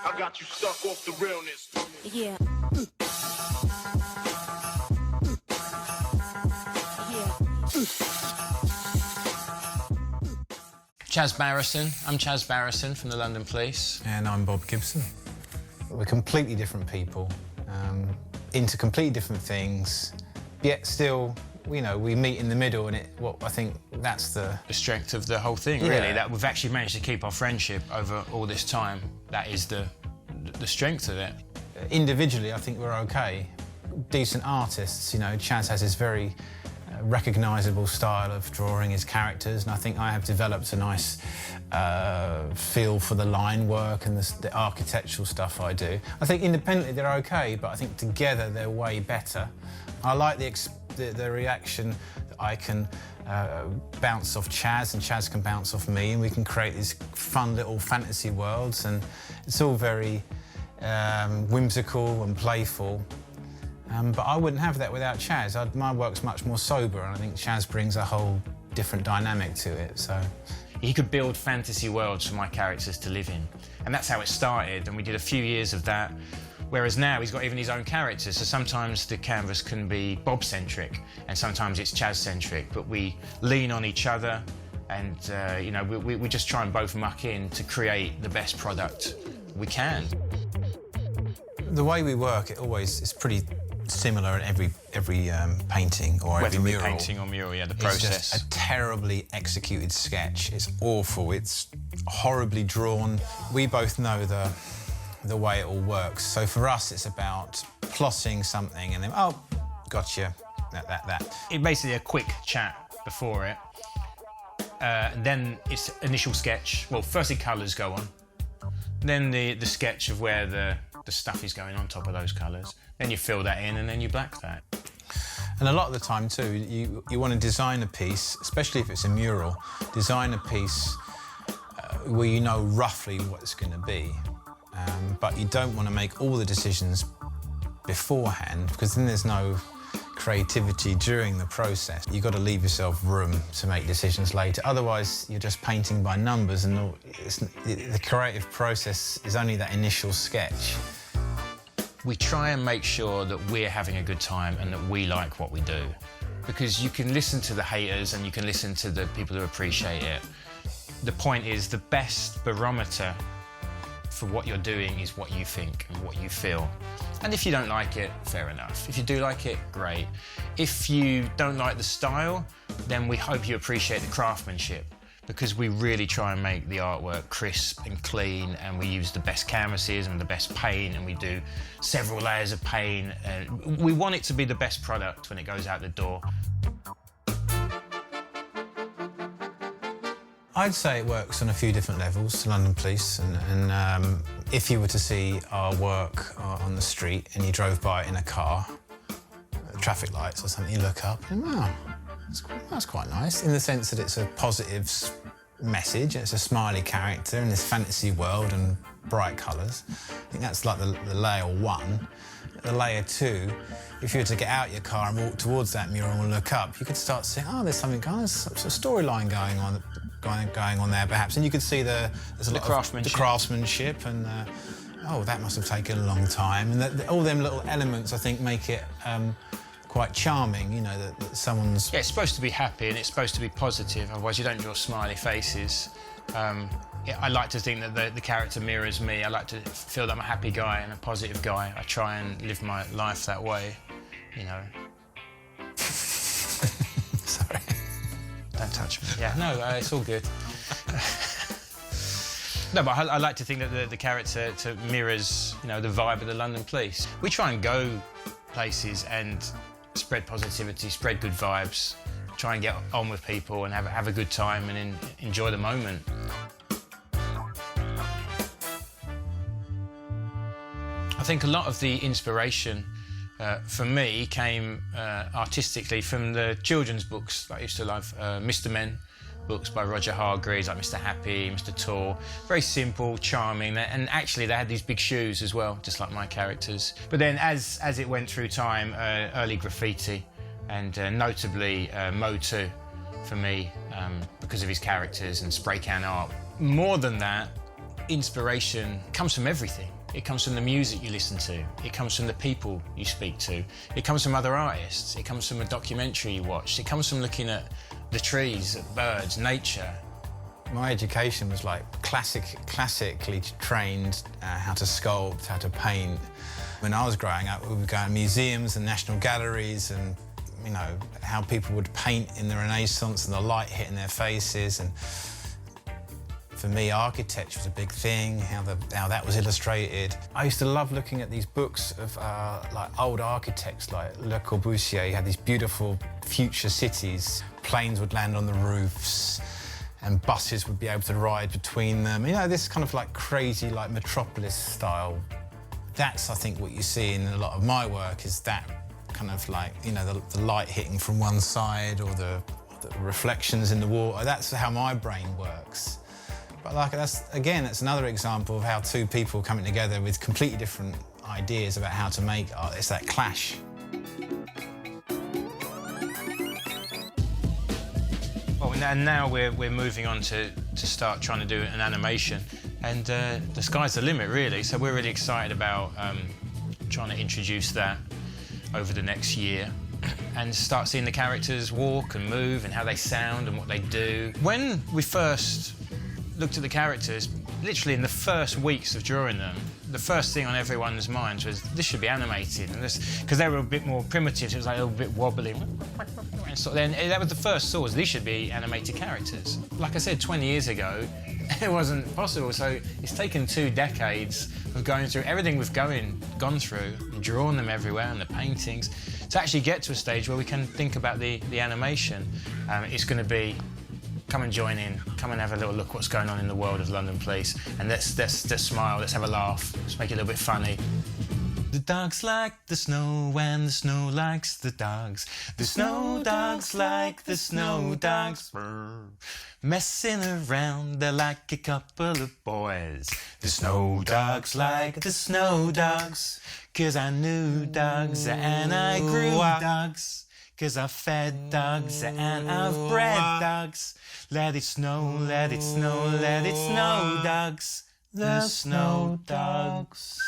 I got you stuck off the realness. Yeah. Chaz Barrison. I'm Chaz Barrison from the London Police. And I'm Bob Gibson. We're completely different people, into completely different things, yet still, you know, we meet in the middle, and I think that's the strength of the whole thing, really, that we've actually managed to keep our friendship over all this time. That is the strength of it. Individually, I think we're okay. Decent artists, you know, Chaz has this very recognisable style of drawing his characters, and I think I have developed a nice feel for the line work and the architectural stuff I do. I think independently they're okay, but I think together they're way better. I like the reaction that I can bounce off Chaz, and Chaz can bounce off me, and we can create these fun little fantasy worlds, and it's all very whimsical and playful. But I wouldn't have that without Chaz. My work's much more sober, and I think Chaz brings a whole different dynamic to it, so. He could build fantasy worlds for my characters to live in, and that's how it started, and we did a few years of that, whereas now he's got even his own characters, so sometimes the canvas can be Bob-centric, and sometimes it's Chaz-centric, but we lean on each other, and you know, we just try and both muck in to create the best product we can. The way we work, it's pretty similar in every painting or Whether every mural. painting or mural, yeah, the process. It's just a terribly executed sketch. It's awful. It's horribly drawn. We both know the way it all works. So for us, it's about plotting something and then, oh, gotcha, that. It's basically a quick chat before it. Then it's initial sketch. Well, firstly, colours go on. Then the sketch of where the stuff is going on top of those colours. Then you fill that in and then you black that. And a lot of the time too, you want to design a piece, especially if it's a mural, design a piece where you know roughly what it's going to be. But you don't want to make all the decisions beforehand, because then there's no creativity during the process. You've got to leave yourself room to make decisions later. Otherwise, you're just painting by numbers, and the creative process is only that initial sketch. We try and make sure that we're having a good time and that we like what we do. Because you can listen to the haters and you can listen to the people who appreciate it. The point is, the best barometer for what you're doing is what you think and what you feel. And if you don't like it, fair enough. If you do like it, great. If you don't like the style, then we hope you appreciate the craftsmanship, because we really try and make the artwork crisp and clean, and we use the best canvases and the best paint, and we do several layers of paint. We want it to be the best product when it goes out the door. I'd say it works on a few different levels, London Police, and if you were to see our work on the street and you drove by it in a car, traffic lights or something, you look up and, wow, that's quite nice, in the sense that it's a positive message, it's a smiley character in this fantasy world and bright colours. I think that's like the layer one. The layer two, if you were to get out your car and walk towards that mural and look up, you could start seeing, oh, there's something, there's some storyline going on there, perhaps, and you could see there's a lot of the craftsmanship, and oh, that must have taken a long time, and all them little elements, I think, make it quite charming. You know, that someone's. Yeah, it's supposed to be happy and it's supposed to be positive. Otherwise, you don't draw smiley faces. Yeah, I like to think that the character mirrors me. I like to feel that I'm a happy guy and a positive guy. I try and live my life that way, you know. Sorry. Don't touch me. Yeah, no, it's all good. No, but I like to think that the character mirrors, you know, the vibe of the London Police. We try and go places and spread positivity, spread good vibes, try and get on with people and have a good time and enjoy the moment. I think a lot of the inspiration for me came artistically from the children's books that I used to love. Mr. Men books by Roger Hargreaves, like Mr. Happy, Mr. Tall. Very simple, charming, and actually they had these big shoes as well, just like my characters. But then as it went through time, early graffiti, and notably Mo 2 for me, because of his characters and spray can art. More than that, Inspiration comes from everything. It comes from the music you listen to. It comes from the people you speak to. It comes from other artists. It comes from a documentary you watched. It comes from looking at the trees, at birds, nature. My education was like classically trained how to sculpt, how to paint. When I was growing up, we would go to museums and national galleries and, you know, how people would paint in the Renaissance and the light hitting their faces. And for me, architecture was a big thing, how that was illustrated. I used to love looking at these books of like old architects, like Le Corbusier. He had these beautiful future cities. Planes would land on the roofs and buses would be able to ride between them. You know, this kind of like crazy, like metropolis style. That's, I think, what you see in a lot of my work is that kind of like, you know, the light hitting from one side or the reflections in the water. That's how my brain works. But like, that's another example of how two people coming together with completely different ideas about how to make art. It's that clash. Well, and now we're moving on to start trying to do an animation. And the sky's the limit, really. So we're really excited about trying to introduce that over the next year and start seeing the characters walk and move and how they sound and what they do. When we first looked at the characters, literally in the first weeks of drawing them, the first thing on everyone's minds was this should be animated, and this because they were a bit more primitive. So it was like a little bit wobbly. And so then that was the first thought: these should be animated characters. Like I said, 20 years ago, it wasn't possible. So it's taken 2 decades of going through everything we've gone through, and drawn them everywhere, and the paintings, to actually get to a stage where we can think about the animation. It's going to be. Come and join in, come and have a little look what's going on in the world of London Police, and let's smile, let's have a laugh, let's make it a little bit funny. The dogs like the snow and the snow likes the dogs. The snow dogs like the snow dogs. Messing around, they're like a couple of boys. The snow dogs like the snow dogs, 'cause I knew dogs and I grew dogs. 'Cause I fed dogs and I've bred dogs. Let it snow, let it snow, let it snow, dogs. The snow dogs.